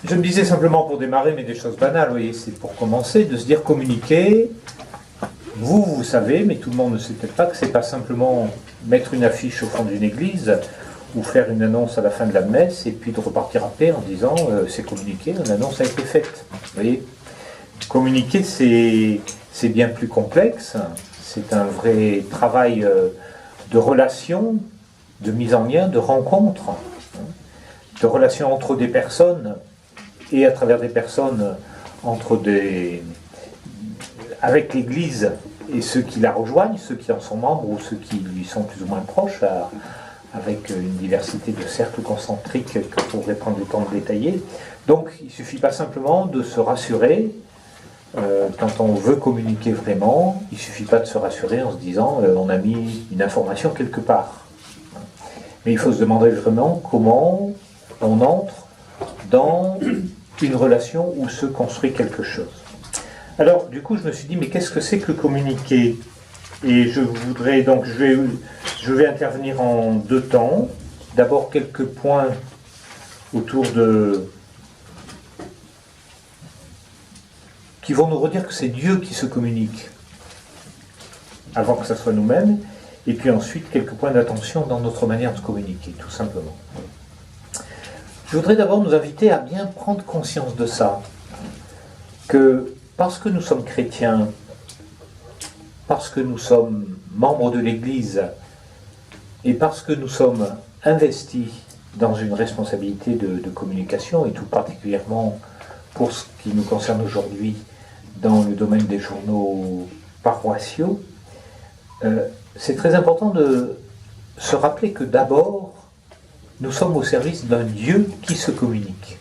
Je me disais simplement pour démarrer, mais des choses banales, vous voyez, c'est pour commencer, de se dire communiquer. Vous savez, mais tout le monde ne sait peut-être pas que c'est pas simplement mettre une affiche au fond d'une église ou faire une annonce à la fin de la messe et puis de repartir après en disant c'est communiqué, l'annonce a été faite. Vous voyez, communiquer c'est bien plus complexe, c'est un vrai travail de relation, de mise en lien, de rencontre, de relation entre des personnes et à travers des personnes avec l'Église et ceux qui la rejoignent, ceux qui en sont membres ou ceux qui lui sont plus ou moins proches, avec une diversité de cercles concentriques que pourrait prendre le temps de détailler. Donc il ne suffit pas simplement de se rassurer quand on veut communiquer vraiment, il ne suffit pas de se rassurer en se disant on a mis une information quelque part. Mais il faut se demander vraiment comment on entre dans une relation où se construit quelque chose. Alors, du coup, je me suis dit, mais qu'est-ce que c'est que le communiquer? Et je vais intervenir en deux temps. D'abord, quelques points autour qui vont nous redire que c'est Dieu qui se communique, avant que ce soit nous-mêmes. Et puis ensuite, quelques points d'attention dans notre manière de communiquer, tout simplement. Je voudrais d'abord nous inviter à bien prendre conscience de ça, que parce que nous sommes chrétiens, parce que nous sommes membres de l'Église, et parce que nous sommes investis dans une responsabilité de communication, et tout particulièrement pour ce qui nous concerne aujourd'hui dans le domaine des journaux paroissiaux, c'est très important de se rappeler que d'abord, nous sommes au service d'un Dieu qui se communique.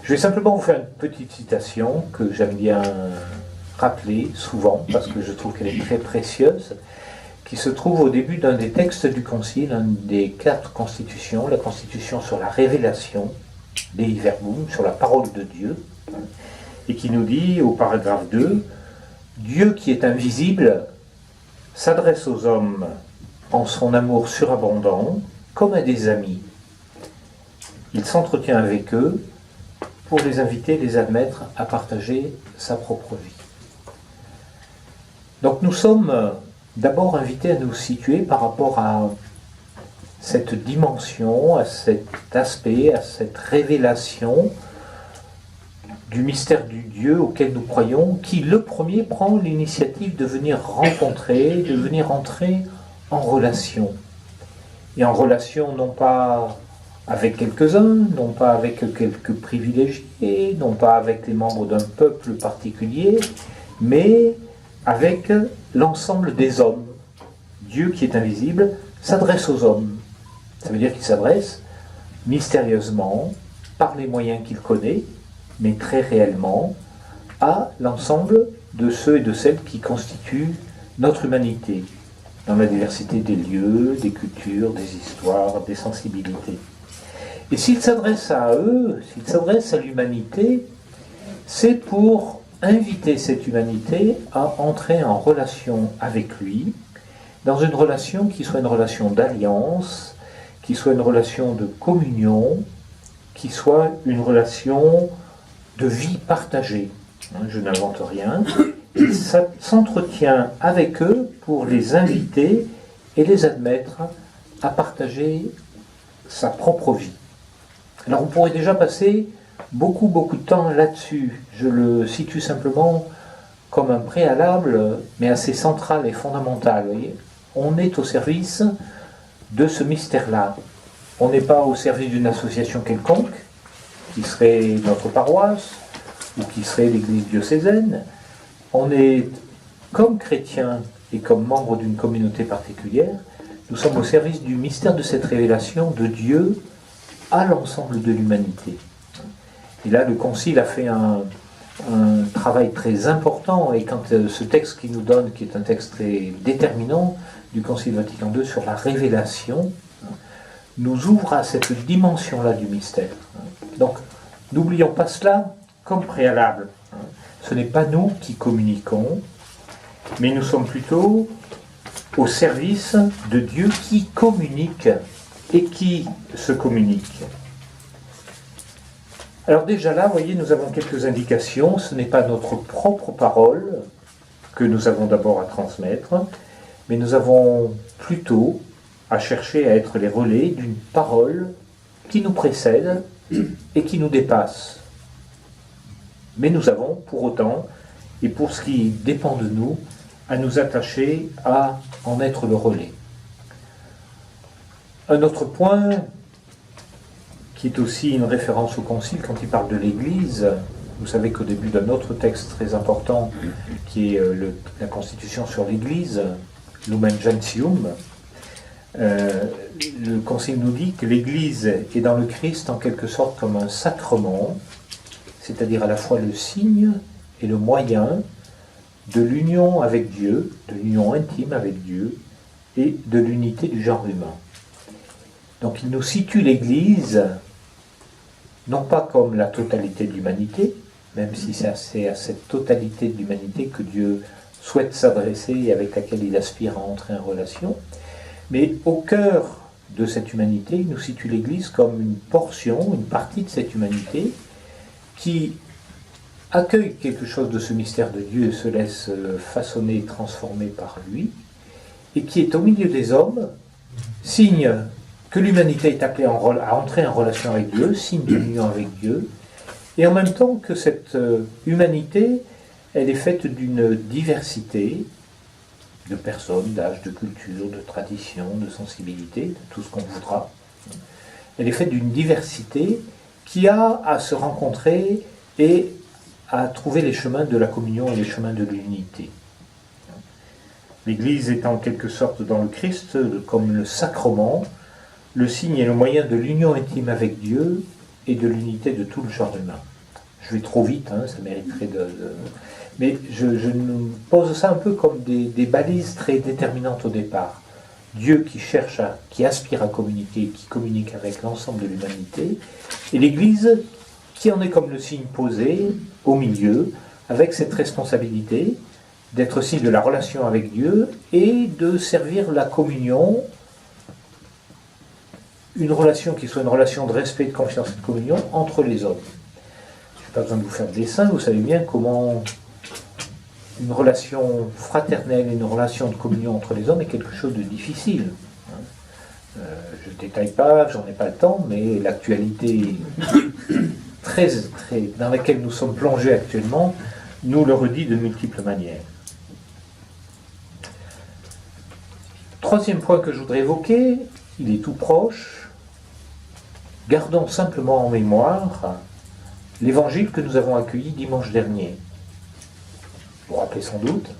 Je vais simplement vous faire une petite citation que j'aime bien rappeler souvent, parce que je trouve qu'elle est très précieuse, qui se trouve au début d'un des textes du Concile, une des 4 constitutions, la constitution sur la révélation, Dei Verbum, sur la parole de Dieu, et qui nous dit au paragraphe 2, « Dieu qui est invisible s'adresse aux hommes en son amour surabondant, comme à des amis. Il s'entretient avec eux pour les inviter, les admettre à partager sa propre vie. » Donc nous sommes d'abord invités à nous situer par rapport à cette dimension, à cet aspect, à cette révélation du mystère du Dieu auquel nous croyons, qui le premier prend l'initiative de venir rencontrer, de venir entrer en relation. Et en relation non pas avec quelques-uns, non pas avec quelques privilégiés, non pas avec les membres d'un peuple particulier, mais avec l'ensemble des hommes. Dieu qui est invisible s'adresse aux hommes. Ça veut dire qu'il s'adresse mystérieusement, par les moyens qu'il connaît, mais très réellement, à l'ensemble de ceux et de celles qui constituent notre humanité, dans la diversité des lieux, des cultures, des histoires, des sensibilités. Et s'il s'adresse à eux, s'il s'adresse à l'humanité, c'est pour inviter cette humanité à entrer en relation avec lui, dans une relation qui soit une relation d'alliance, qui soit une relation de communion, qui soit une relation de vie partagée. Je n'invente rien. Il s'entretient avec eux pour les inviter et les admettre à partager sa propre vie. Alors on pourrait déjà passer beaucoup de temps là-dessus. Je le situe simplement comme un préalable, mais assez central et fondamental. Vous voyez, on est au service de ce mystère-là. On n'est pas au service d'une association quelconque, qui serait notre paroisse, ou qui serait l'église diocésaine. On est, comme chrétiens et comme membres d'une communauté particulière, nous sommes au service du mystère de cette révélation de Dieu à l'ensemble de l'humanité. Et là, le Concile a fait un travail très important, et quand ce texte qu'il nous donne, qui est un texte très déterminant du Concile Vatican II sur la révélation, nous ouvre à cette dimension-là du mystère. Donc, n'oublions pas cela comme préalable. Ce n'est pas nous qui communiquons, mais nous sommes plutôt au service de Dieu qui communique et qui se communique. Alors déjà là, vous voyez, nous avons quelques indications. Ce n'est pas notre propre parole que nous avons d'abord à transmettre, mais nous avons plutôt à chercher à être les relais d'une parole qui nous précède et qui nous dépasse. Mais nous avons pour autant, et pour ce qui dépend de nous, à nous attacher à en être le relais. Un autre point, qui est aussi une référence au Concile quand il parle de l'Église, vous savez qu'au début d'un autre texte très important, qui est la Constitution sur l'Église, Lumen Gentium, le Concile nous dit que l'Église est dans le Christ en quelque sorte comme un sacrement, c'est-à-dire à la fois le signe et le moyen de l'union avec Dieu, de l'union intime avec Dieu et de l'unité du genre humain. Donc il nous situe l'Église non pas comme la totalité de l'humanité, même si c'est à cette totalité de l'humanité que Dieu souhaite s'adresser et avec laquelle il aspire à entrer en relation, mais au cœur de cette humanité, il nous situe l'Église comme une portion, une partie de cette humanité qui accueille quelque chose de ce mystère de Dieu et se laisse façonner et transformer par lui, et qui est au milieu des hommes, signe que l'humanité est appelée à entrer en relation avec Dieu, signe de l'union avec Dieu, et en même temps que cette humanité, elle est faite d'une diversité de personnes, d'âge, de culture, de tradition, de sensibilité, de tout ce qu'on voudra. Elle est faite d'une diversité qui a à se rencontrer et à trouver les chemins de la communion et les chemins de l'unité. L'Église est en quelque sorte dans le Christ comme le sacrement, le signe et le moyen de l'union intime avec Dieu et de l'unité de tout le genre humain. Je vais trop vite, ça mériterait mais je nous pose ça un peu comme des balises très déterminantes au départ. Dieu qui aspire à communiquer, qui communique avec l'ensemble de l'humanité, et l'Église qui en est comme le signe posé au milieu, avec cette responsabilité d'être signe de la relation avec Dieu et de servir la communion, une relation qui soit une relation de respect, de confiance et de communion entre les hommes. Je n'ai pas besoin de vous faire de dessin, vous savez bien comment une relation fraternelle et une relation de communion entre les hommes est quelque chose de difficile. Je ne détaille pas, j'en ai pas le temps, mais l'actualité dans laquelle nous sommes plongés actuellement nous le redit de multiples manières. Troisième point que je voudrais évoquer, il est tout proche. Gardons simplement en mémoire l'évangile que nous avons accueilli dimanche dernier. Vous vous rappelez sans doute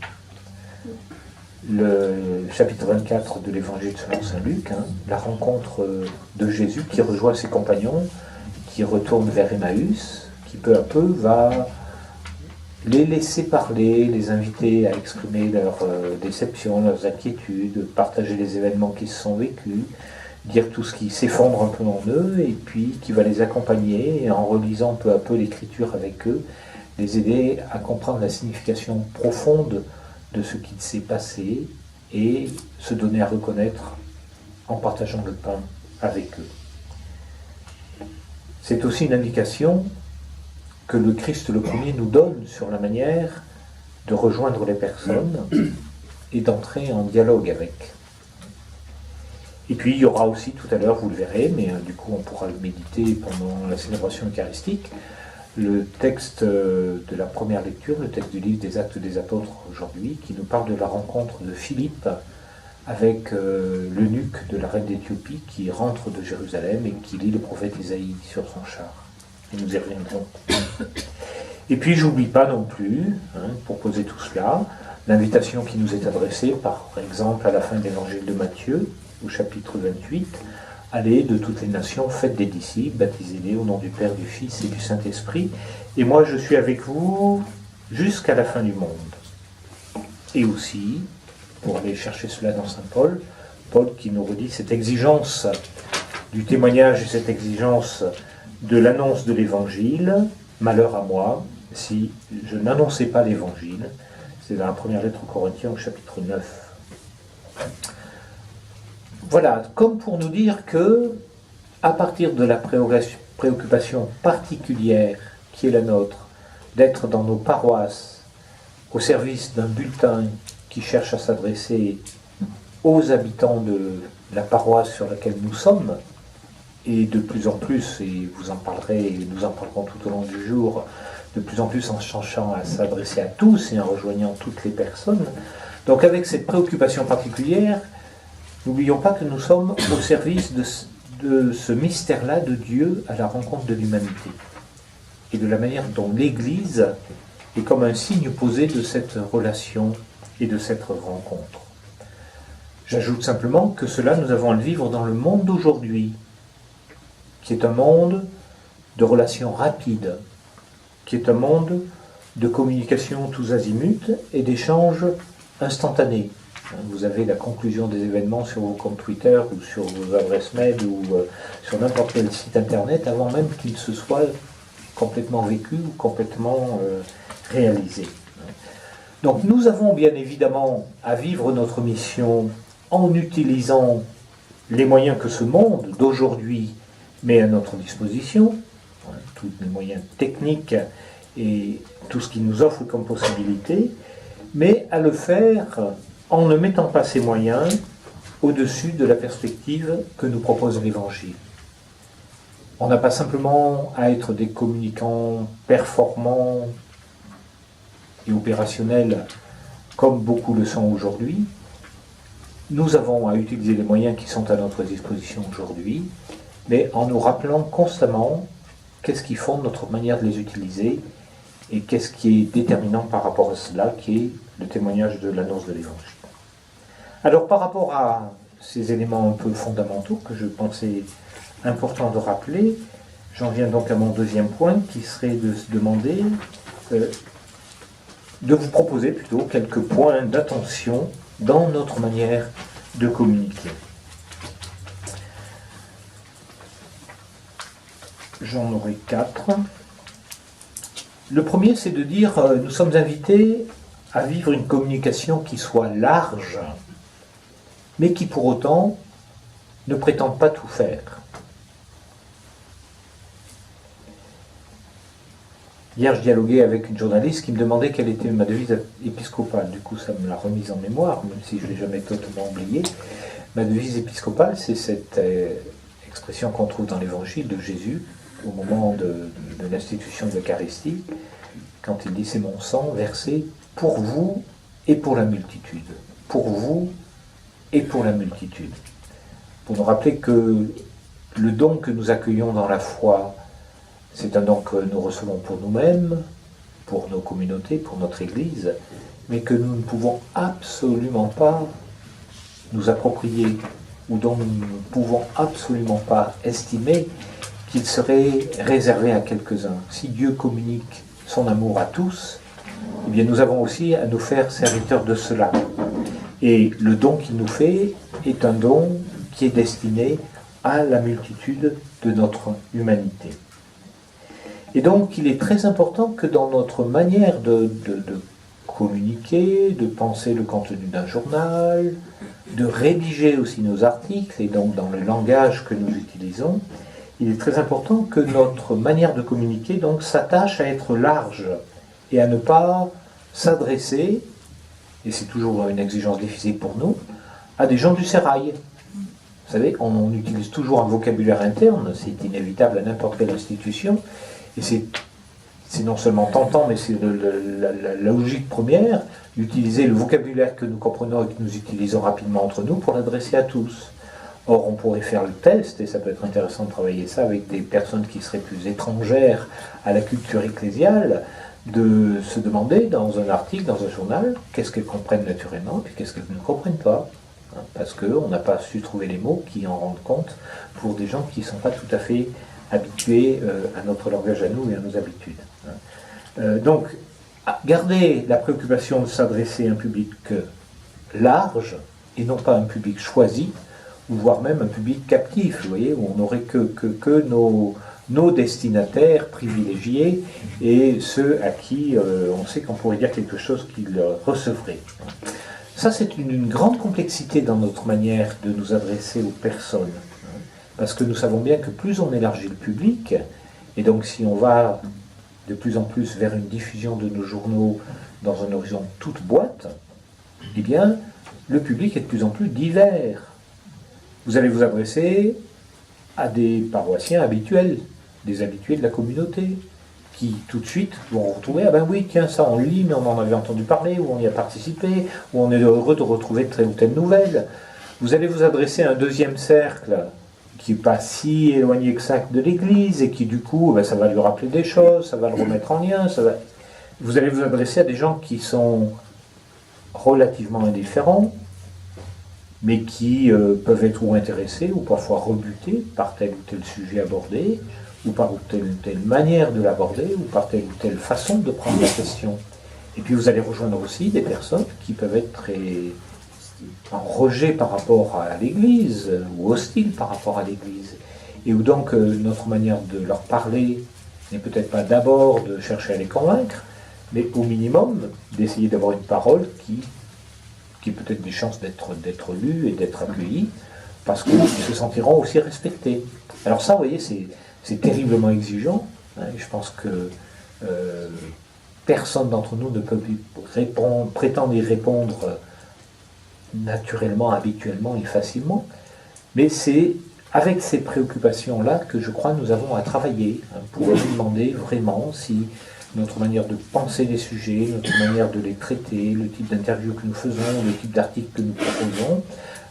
le chapitre 24 de l'évangile selon saint Luc, la rencontre de Jésus qui rejoint ses compagnons, qui retourne vers Emmaüs, qui peu à peu va les laisser parler, les inviter à exprimer leurs déceptions, leurs inquiétudes, partager les événements qui se sont vécus, dire tout ce qui s'effondre un peu en eux, et puis qui va les accompagner, et en relisant peu à peu l'écriture avec eux, les aider à comprendre la signification profonde de ce qui s'est passé, et se donner à reconnaître en partageant le pain avec eux. C'est aussi une indication que le Christ le premier nous donne sur la manière de rejoindre les personnes et d'entrer en dialogue avec. Et puis il y aura aussi tout à l'heure, vous le verrez, mais du coup on pourra le méditer pendant la célébration eucharistique, le texte de la première lecture, le texte du livre des Actes des Apôtres aujourd'hui, qui nous parle de la rencontre de Philippe avec l'eunuque de la reine d'Éthiopie qui rentre de Jérusalem et qui lit le prophète Isaïe sur son char. Et nous y reviendrons. Et puis j'oublie pas non plus, pour poser tout cela, l'invitation qui nous est adressée, par exemple à la fin de l'évangile de Matthieu, au chapitre 28, « Allez de toutes les nations, faites des disciples, baptisez-les au nom du Père, du Fils et du Saint-Esprit, et moi je suis avec vous jusqu'à la fin du monde. » Et aussi, pour aller chercher cela dans saint Paul, Paul qui nous redit cette exigence du témoignage et cette exigence de l'annonce de l'évangile, malheur à moi si je n'annonçais pas l'évangile. C'est dans la première lettre aux Corinthiens au chapitre 9. Voilà, comme pour nous dire que, à partir de la préoccupation particulière qui est la nôtre, d'être dans nos paroisses, au service d'un bulletin qui cherche à s'adresser aux habitants de la paroisse sur laquelle nous sommes, et de plus en plus, et vous en parlerez, et nous en parlerons tout au long du jour, de plus en plus en cherchant à s'adresser à tous et en rejoignant toutes les personnes. Donc avec cette préoccupation particulière, n'oublions pas que nous sommes au service de ce mystère-là de Dieu à la rencontre de l'humanité, et de la manière dont l'Église est comme un signe posé de cette relation et de cette rencontre. J'ajoute simplement que cela, nous avons à le vivre dans le monde d'aujourd'hui, qui est un monde de relations rapides, qui est un monde de communication tous azimuts et d'échanges instantanés. Vous avez la conclusion des événements sur vos comptes Twitter ou sur vos adresses mail ou sur n'importe quel site internet avant même qu'il se soit complètement vécu ou complètement réalisé. Donc nous avons bien évidemment à vivre notre mission en utilisant les moyens que ce monde d'aujourd'hui met à notre disposition, tous les moyens techniques et tout ce qu'il nous offre comme possibilité, mais à le faire en ne mettant pas ces moyens au-dessus de la perspective que nous propose l'Évangile. On n'a pas simplement à être des communicants performants et opérationnels comme beaucoup le sont aujourd'hui. Nous avons à utiliser les moyens qui sont à notre disposition aujourd'hui, mais en nous rappelant constamment qu'est-ce qui fonde notre manière de les utiliser et qu'est-ce qui est déterminant par rapport à cela, qui est le témoignage de l'annonce de l'Évangile. Alors par rapport à ces éléments un peu fondamentaux que je pensais important de rappeler, j'en viens donc à mon deuxième point, qui serait de se demander, de vous proposer plutôt quelques points d'attention dans notre manière de communiquer. J'en aurai 4. Le premier, c'est de dire, nous sommes invités à vivre une communication qui soit large, mais qui pour autant ne prétende pas tout faire. Hier, je dialoguais avec une journaliste qui me demandait quelle était ma devise épiscopale. Du coup, ça me l'a remise en mémoire, même si je ne l'ai jamais totalement oubliée. Ma devise épiscopale, c'est cette expression qu'on trouve dans l'Évangile de Jésus, au moment de l'institution de l'Eucharistie, quand il dit « c'est mon sang versé pour vous et pour la multitude ». Pour vous et pour la multitude. Pour nous rappeler que le don que nous accueillons dans la foi, c'est un don que nous recevons pour nous-mêmes, pour nos communautés, pour notre Église, mais que nous ne pouvons absolument pas nous approprier, ou dont nous ne pouvons absolument pas estimer qu'il serait réservé à quelques-uns. Si Dieu communique son amour à tous, eh bien nous avons aussi à nous faire serviteurs de cela. Et le don qu'il nous fait est un don qui est destiné à la multitude de notre humanité. Et donc il est très important que dans notre manière de communiquer, de penser le contenu d'un journal, de rédiger aussi nos articles, et donc dans le langage que nous utilisons, il est très important que notre manière de communiquer donc s'attache à être large et à ne pas s'adresser, et c'est toujours une exigence difficile pour nous, à des gens du sérail. Vous savez, on utilise toujours un vocabulaire interne, c'est inévitable à n'importe quelle institution, et c'est non seulement tentant, mais c'est la logique première, d'utiliser le vocabulaire que nous comprenons et que nous utilisons rapidement entre nous pour l'adresser à tous. Or, on pourrait faire le test, et ça peut être intéressant de travailler ça avec des personnes qui seraient plus étrangères à la culture ecclésiale, de se demander dans un article, dans un journal, qu'est-ce qu'elles comprennent naturellement, et qu'est-ce qu'elles ne comprennent pas. Parce qu'on n'a pas su trouver les mots qui en rendent compte pour des gens qui ne sont pas tout à fait habitués à notre langage à nous et à nos habitudes. Donc, garder la préoccupation de s'adresser à un public large, et non pas un public choisi, ou voire même un public captif, vous voyez, où on n'aurait que nos destinataires privilégiés et ceux à qui on sait qu'on pourrait dire quelque chose qu'ils recevraient. Ça, c'est une grande complexité dans notre manière de nous adresser aux personnes. parce que nous savons bien que plus on élargit le public, et donc si on va de plus en plus vers une diffusion de nos journaux dans un horizon toute boîte, eh bien, le public est de plus en plus divers. Vous allez vous adresser à des paroissiens habituels, des habitués de la communauté, qui tout de suite vont retrouver, ah ben oui, tiens, ça on lit, mais on en avait entendu parler, ou on y a participé, ou on est heureux de retrouver telle ou telle nouvelle. Vous allez vous adresser à un deuxième cercle, qui n'est pas si éloigné que ça de l'Église, et qui du coup, ben, ça va lui rappeler des choses, ça va le remettre en lien, vous allez vous adresser à des gens qui sont relativement indifférents, mais qui peuvent être ou intéressés, ou parfois rebutés par tel ou tel sujet abordé, ou par telle ou telle manière de l'aborder, ou par telle ou telle façon de prendre la question. Et puis vous allez rejoindre aussi des personnes qui peuvent être très en rejet par rapport à l'Église, ou hostiles par rapport à l'Église, et où donc notre manière de leur parler n'est peut-être pas d'abord de chercher à les convaincre, mais au minimum d'essayer d'avoir une parole qui peut-être des chances d'être lue et d'être accueillie, parce qu'ils se sentiront aussi respectés. Alors ça, vous voyez, c'est terriblement exigeant. Hein, je pense que personne d'entre nous ne peut prétendre y répondre naturellement, habituellement et facilement. Mais c'est avec ces préoccupations-là que je crois nous avons à travailler, hein, pour nous demander vraiment si notre manière de penser les sujets, notre manière de les traiter, le type d'interview que nous faisons, le type d'article que nous proposons,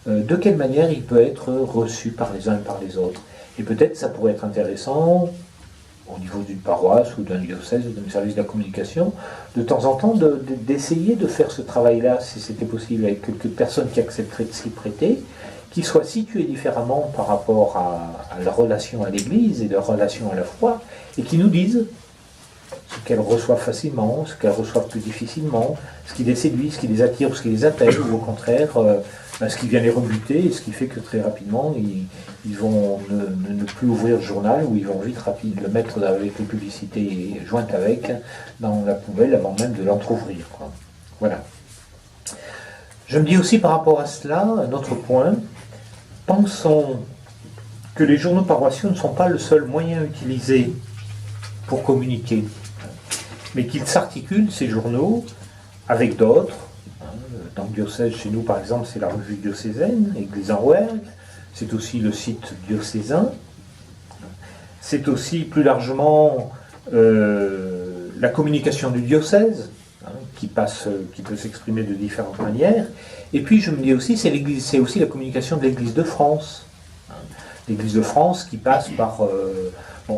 de quelle manière il peut être reçu par les uns et par les autres. Et peut-être ça pourrait être intéressant, au niveau d'une paroisse ou d'un diocèse ou d'un service de la communication, de temps en temps d'essayer de faire ce travail-là, si c'était possible, avec quelques personnes qui accepteraient de s'y prêter, qui soient situées différemment par rapport à la relation à l'Église et leur relation à la foi, et qui nous disent ce qu'elles reçoivent facilement, ce qu'elles reçoivent plus difficilement, ce qui les séduit, ce qui les attire ou ce qui les appelle, ou au contraire, ce qui vient les rebuter, et ce qui fait que très rapidement, ils vont ne plus ouvrir le journal, ou ils vont vite le mettre avec les publicités jointes avec, dans la poubelle, avant même de l'entrouvrir. Voilà. Je me dis aussi par rapport à cela, un autre point, pensons que les journaux paroissiaux ne sont pas le seul moyen utilisé pour communiquer, mais qu'ils s'articulent, ces journaux, avec d'autres. Dans le diocèse, chez nous par exemple, c'est la revue diocésaine, Église en Rouergue, c'est aussi le site diocésain, c'est aussi plus largement la communication du diocèse, hein, qui peut s'exprimer de différentes manières, et puis je me dis aussi, c'est aussi la communication de l'Église de France, hein. L'Église de France qui passe par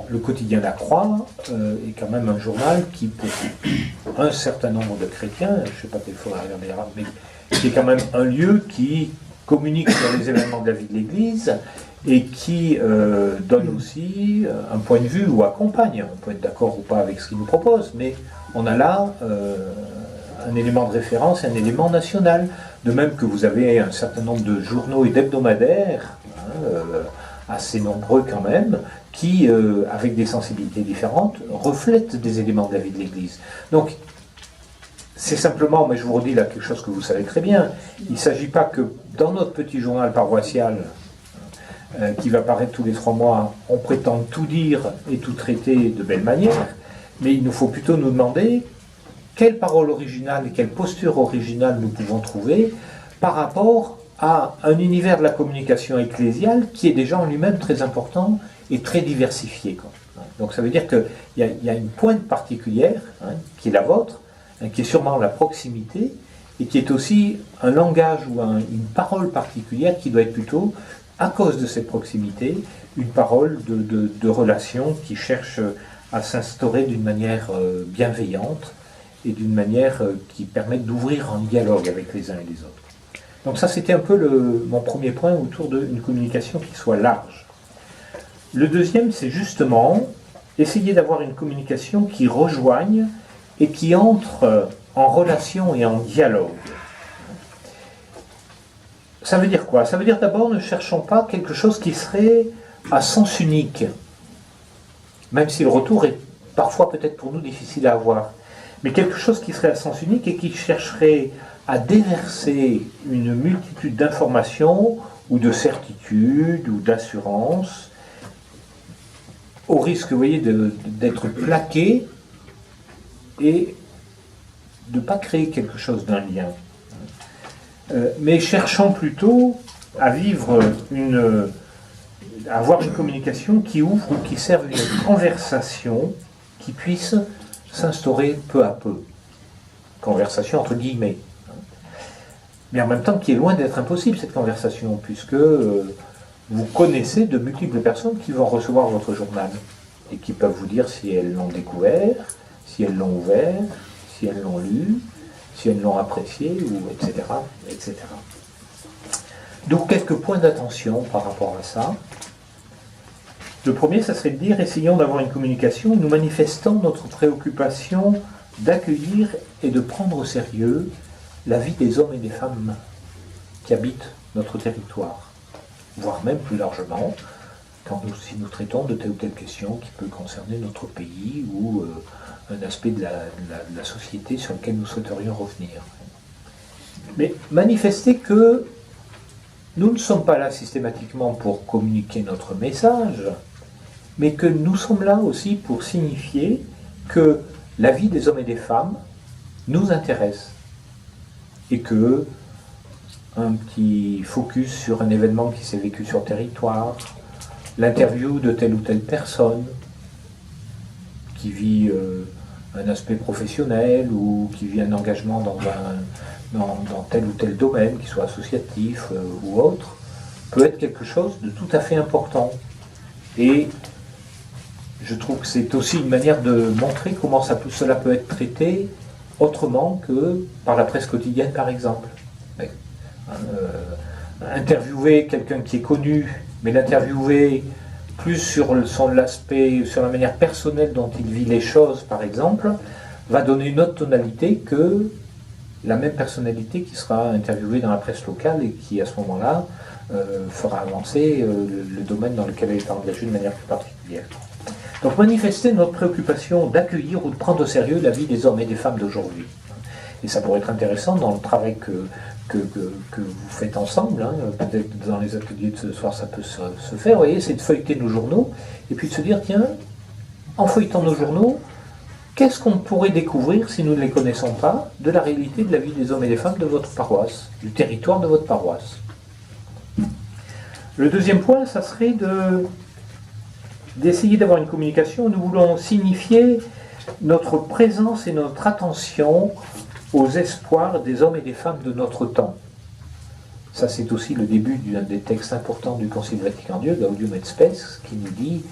le quotidien La Croix est quand même un journal qui, pour un certain nombre de chrétiens, je ne sais pas quel faut regarder, mais qui est quand même un lieu qui communique sur les événements de la vie de l'Église et qui donne aussi un point de vue ou accompagne. On peut être d'accord ou pas avec ce qu'il nous propose, mais on a là un élément de référence et un élément national. De même que vous avez un certain nombre de journaux et d'hebdomadaires, assez nombreux quand même, qui, avec des sensibilités différentes, reflètent des éléments de la vie de l'Église. Donc, c'est simplement, mais je vous redis là quelque chose que vous savez très bien, il ne s'agit pas que dans notre petit journal paroissial, qui va paraître tous les 3 mois, on prétend tout dire et tout traiter de belle manière, mais il nous faut plutôt nous demander quelle parole originale et quelle posture originale nous pouvons trouver par rapport à un univers de la communication ecclésiale qui est déjà en lui-même très important et très diversifié. Donc ça veut dire qu'il y a une pointe particulière, hein, qui est la vôtre, hein, qui est sûrement la proximité, et qui est aussi un langage ou une parole particulière qui doit être plutôt, à cause de cette proximité, une parole de relation qui cherche à s'instaurer d'une manière bienveillante et d'une manière qui permet d'ouvrir un dialogue avec les uns et les autres. Donc ça, c'était un peu mon premier point autour d'une communication qui soit large. Le deuxième, c'est justement essayer d'avoir une communication qui rejoigne et qui entre en relation et en dialogue. Ça veut dire quoi? Ça veut dire d'abord, ne cherchons pas quelque chose qui serait à sens unique, même si le retour est parfois peut-être pour nous difficile à avoir, mais quelque chose qui serait à sens unique et qui chercherait à déverser une multitude d'informations ou de certitude, ou d'assurance, au risque, vous voyez, d'être plaqué et de ne pas créer quelque chose d'un lien. Mais cherchant plutôt à vivre à avoir une communication qui ouvre ou qui serve une conversation qui puisse s'instaurer peu à peu. Conversation entre guillemets. Mais en même temps qui est loin d'être impossible cette conversation, puisque vous connaissez de multiples personnes qui vont recevoir votre journal et qui peuvent vous dire si elles l'ont découvert, si elles l'ont ouvert, si elles l'ont lu, si elles l'ont apprécié, ou etc., etc. Donc quelques points d'attention par rapport à ça. Le premier, ça serait de dire, essayons d'avoir une communication où nous manifestons notre préoccupation d'accueillir et de prendre au sérieux la vie des hommes et des femmes qui habitent notre territoire, voire même plus largement, si nous traitons de telle ou telle question qui peut concerner notre pays ou un aspect de la société sur lequel nous souhaiterions revenir. Mais manifester que nous ne sommes pas là systématiquement pour communiquer notre message, mais que nous sommes là aussi pour signifier que la vie des hommes et des femmes nous intéresse et que un petit focus sur un événement qui s'est vécu sur le territoire, l'interview de telle ou telle personne qui vit un aspect professionnel ou qui vit un engagement dans tel ou tel domaine, qu'il soit associatif ou autre, peut être quelque chose de tout à fait important. Et je trouve que c'est aussi une manière de montrer comment cela peut être traité autrement que par la presse quotidienne, par exemple. Interviewer quelqu'un qui est connu, mais l'interviewer plus sur l'aspect, sur la manière personnelle dont il vit les choses, par exemple, va donner une autre tonalité que la même personnalité qui sera interviewée dans la presse locale et qui, à ce moment-là, fera avancer le domaine dans lequel elle est engagée de manière plus particulière. Donc manifester notre préoccupation d'accueillir ou de prendre au sérieux la vie des hommes et des femmes d'aujourd'hui. Et ça pourrait être intéressant dans le travail que vous faites ensemble, hein, peut-être dans les ateliers de ce soir ça peut se faire, vous voyez, c'est de feuilleter nos journaux, et puis de se dire, tiens, en feuilletant nos journaux, qu'est-ce qu'on pourrait découvrir, si nous ne les connaissons pas, de la réalité de la vie des hommes et des femmes de votre paroisse, du territoire de votre paroisse. Le deuxième point, ça serait d'essayer d'avoir une communication où nous voulons signifier notre présence et notre attention aux espoirs des hommes et des femmes de notre temps. Ça, c'est aussi le début d'un des textes importants du Concile Vatican II, Gaudium et Spes, qui nous dit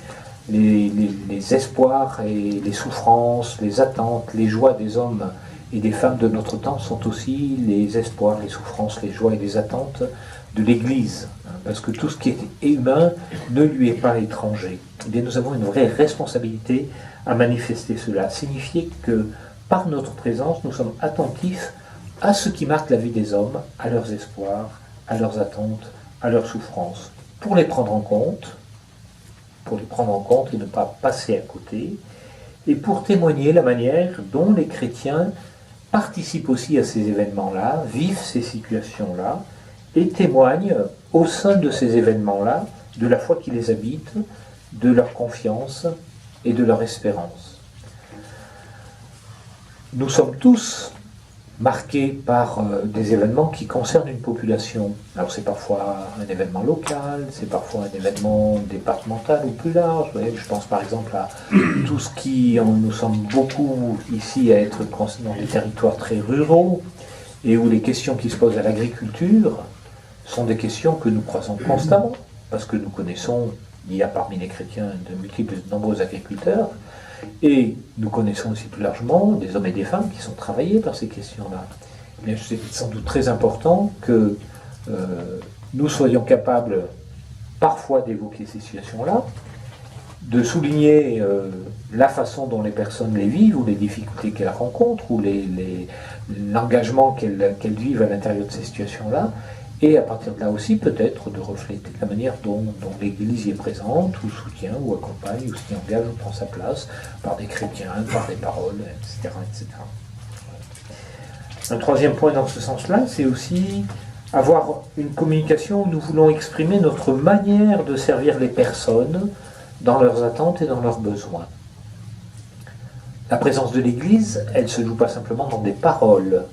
les espoirs et les souffrances, les attentes, les joies des hommes et des femmes de notre temps sont aussi les espoirs, les souffrances, les joies et les attentes de l'Église. Parce que tout ce qui est humain ne lui est pas étranger. Eh bien, nous avons une vraie responsabilité à manifester cela, à signifier que par notre présence, nous sommes attentifs à ce qui marque la vie des hommes, à leurs espoirs, à leurs attentes, à leurs souffrances, pour les prendre en compte et ne pas passer à côté, et pour témoigner la manière dont les chrétiens participent aussi à ces événements-là, vivent ces situations-là, et témoignent au sein de ces événements-là de la foi qui les habite, de leur confiance et de leur espérance. Nous sommes tous marqués par des événements qui concernent une population. Alors c'est parfois un événement local, c'est parfois un événement départemental ou plus large. Vous voyez, je pense par exemple à tout ce qui... Nous sommes beaucoup ici à être dans des territoires très ruraux et où les questions qui se posent à l'agriculture sont des questions que nous croisons constamment, parce que nous connaissons, il y a parmi les chrétiens de nombreux agriculteurs, et nous connaissons aussi plus largement des hommes et des femmes qui sont travaillés par ces questions-là. Mais c'est sans doute très important que nous soyons capables parfois d'évoquer ces situations-là, de souligner la façon dont les personnes les vivent, ou les difficultés qu'elles rencontrent, ou l'engagement qu'elles vivent à l'intérieur de ces situations-là, et à partir de là aussi peut-être de refléter la manière dont l'Église y est présente, ou soutient, ou accompagne, ou s'y engage, ou prend sa place, par des chrétiens, par des paroles, etc. etc. Un troisième point dans ce sens-là, c'est aussi avoir une communication où nous voulons exprimer notre manière de servir les personnes dans leurs attentes et dans leurs besoins. La présence de l'Église, elle ne se joue pas simplement dans des paroles,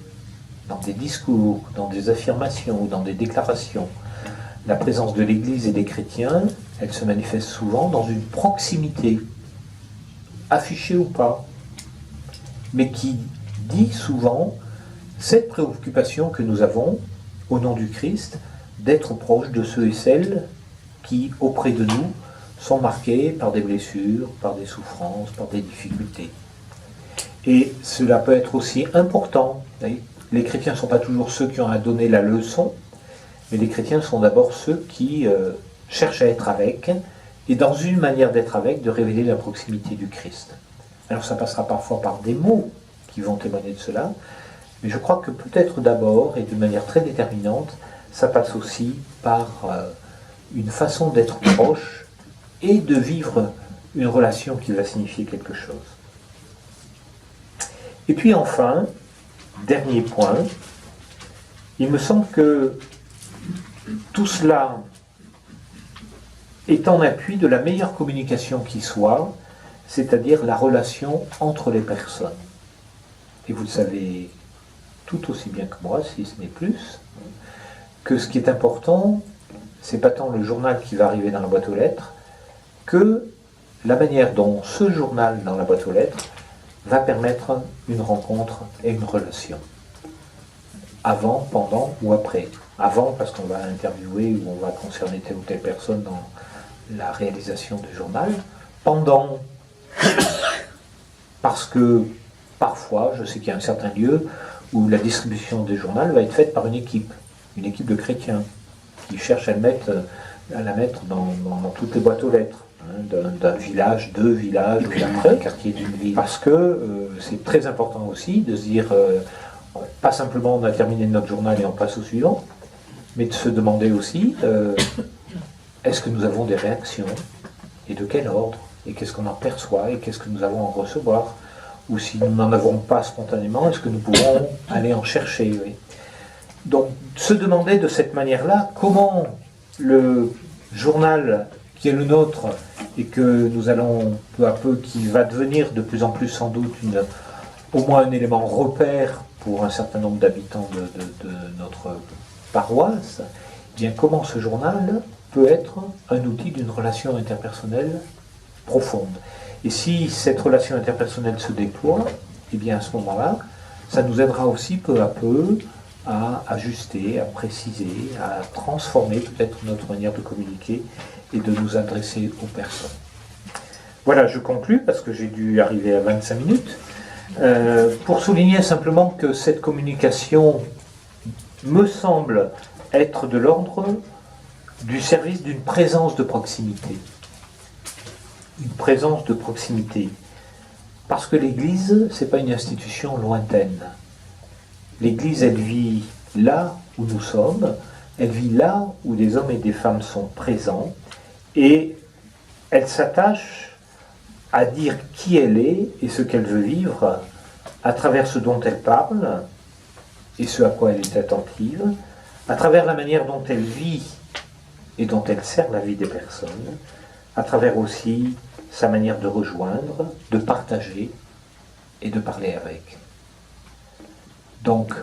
dans des discours, dans des affirmations ou dans des déclarations. La présence de l'Église et des chrétiens, elle se manifeste souvent dans une proximité, affichée ou pas, mais qui dit souvent cette préoccupation que nous avons, au nom du Christ, d'être proche de ceux et celles qui, auprès de nous, sont marqués par des blessures, par des souffrances, par des difficultés. Et cela peut être aussi important. Les chrétiens ne sont pas toujours ceux qui ont à donner la leçon, mais les chrétiens sont d'abord ceux qui cherchent à être avec, et dans une manière d'être avec, de révéler la proximité du Christ. Alors ça passera parfois par des mots qui vont témoigner de cela, mais je crois que peut-être d'abord, et de manière très déterminante, ça passe aussi par une façon d'être proche et de vivre une relation qui va signifier quelque chose. Et puis enfin, dernier point, il me semble que tout cela est en appui de la meilleure communication qui soit, c'est-à-dire la relation entre les personnes. Et vous le savez tout aussi bien que moi, si ce n'est plus, que ce qui est important, c'est pas tant le journal qui va arriver dans la boîte aux lettres, que la manière dont ce journal dans la boîte aux lettres va permettre une rencontre et une relation. Avant, pendant ou après. Avant, parce qu'on va interviewer ou on va concerner telle ou telle personne dans la réalisation du journal. Pendant, parce que parfois, je sais qu'il y a un certain lieu où la distribution des journaux va être faite par une équipe de chrétiens, qui cherche à la mettre dans toutes les boîtes aux lettres. D'un village, deux villages, ou d'un quartier d'une ville. Parce que c'est très important aussi de se dire, pas simplement on a terminé notre journal et on passe au suivant, mais de se demander aussi, est-ce que nous avons des réactions, et de quel ordre, et qu'est-ce qu'on en perçoit, et qu'est-ce que nous avons à en recevoir, ou si nous n'en avons pas spontanément, est-ce que nous pouvons aller en chercher, oui. Donc, se demander de cette manière-là, comment le journal qui est le nôtre, et que nous allons peu à peu, qui va devenir de plus en plus sans doute au moins un élément repère pour un certain nombre d'habitants de notre paroisse, eh bien comment ce journal peut être un outil d'une relation interpersonnelle profonde. Et si cette relation interpersonnelle se déploie, eh bien à ce moment-là, ça nous aidera aussi peu à peu à ajuster, à préciser, à transformer peut-être notre manière de communiquer et de nous adresser aux personnes. Voilà, je conclus parce que j'ai dû arriver à 25 minutes. Pour souligner simplement que cette communication me semble être de l'ordre du service d'une présence de proximité. Une présence de proximité. Parce que l'Église, ce n'est pas une institution lointaine. L'Église, elle vit là où nous sommes, elle vit là où des hommes et des femmes sont présents, et elle s'attache à dire qui elle est et ce qu'elle veut vivre à travers ce dont elle parle et ce à quoi elle est attentive, à travers la manière dont elle vit et dont elle sert la vie des personnes, à travers aussi sa manière de rejoindre, de partager et de parler avec. Donc,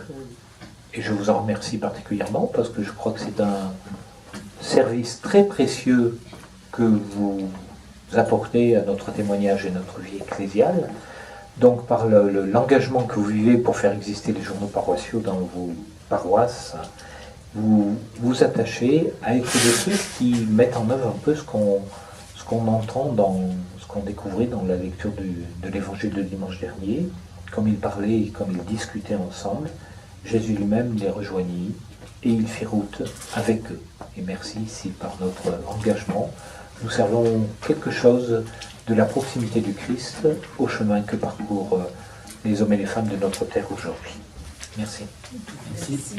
et je vous en remercie particulièrement parce que je crois que c'est un service très précieux que vous apportez à notre témoignage et notre vie ecclésiale. Donc par l'engagement que vous vivez pour faire exister les journaux paroissiaux dans vos paroisses, vous vous attachez à être de ceux qui mettent en œuvre un peu ce qu'on entend ce qu'on découvrait dans la lecture de l'évangile de dimanche dernier. Comme ils parlaient et comme ils discutaient ensemble, Jésus lui-même les rejoignit et il fit route avec eux. Et merci si par notre engagement, nous servons quelque chose de la proximité du Christ au chemin que parcourent les hommes et les femmes de notre terre aujourd'hui. Merci. Merci.